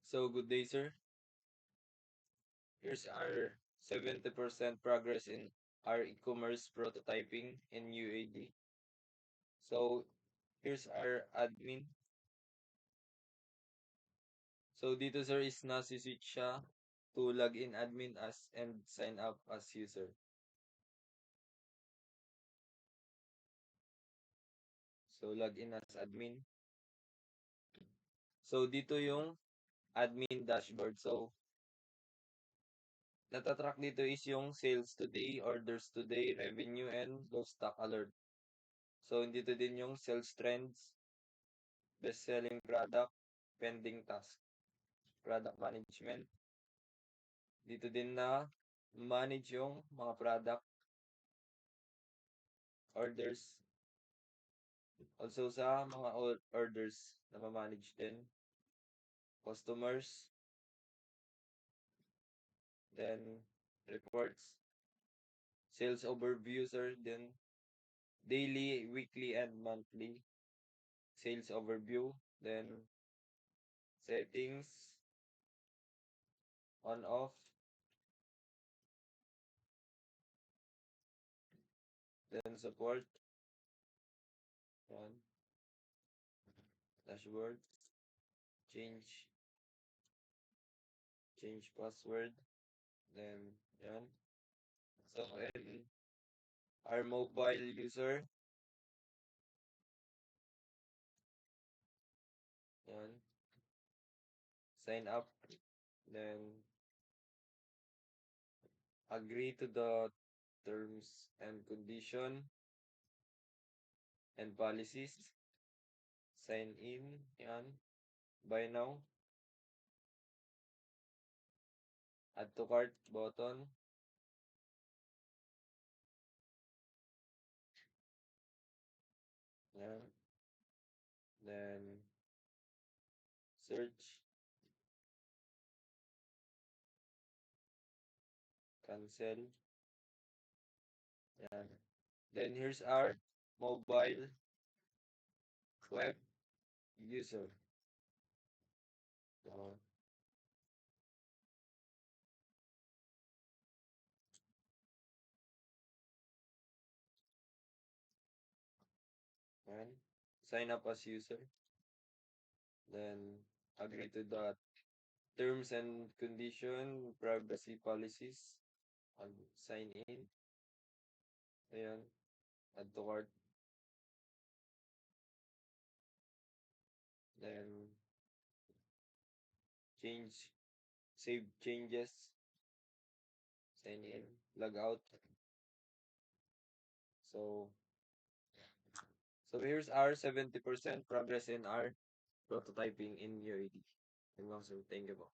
So good day, sir. Here's our 70% progress in our e-commerce prototyping in UAD. So here's our admin. So dito sir is nasi-switch siya to login admin as and sign up as user. So login as admin. So dito yung admin dashboard. So natatrack dito is yung sales today, orders today, revenue, and low stock alert. So dito din yung sales trends, best-selling product, pending task, product management. Dito din na manage yung mga product orders. Also sa mga orders na ma-manage din. Customers, then reports, sales overviews are then daily, weekly, and monthly sales overview, then settings, on off, then support, yan, dashboard, change, change password, then yan. So, and our mobile user, yan, sign up, then agree to the terms and condition and policies, sign in, yan, buy now, add to cart button, yan, then search, cancel, yan. Then here's our mobile web user. So, yan. Sign up as user. Then agree to the terms and condition, privacy policies, and sign in. Ayan. Add to cart. Then change, save changes, sign in, log out. So, so here's our 70% progress in our prototyping in UAD. Thank you po.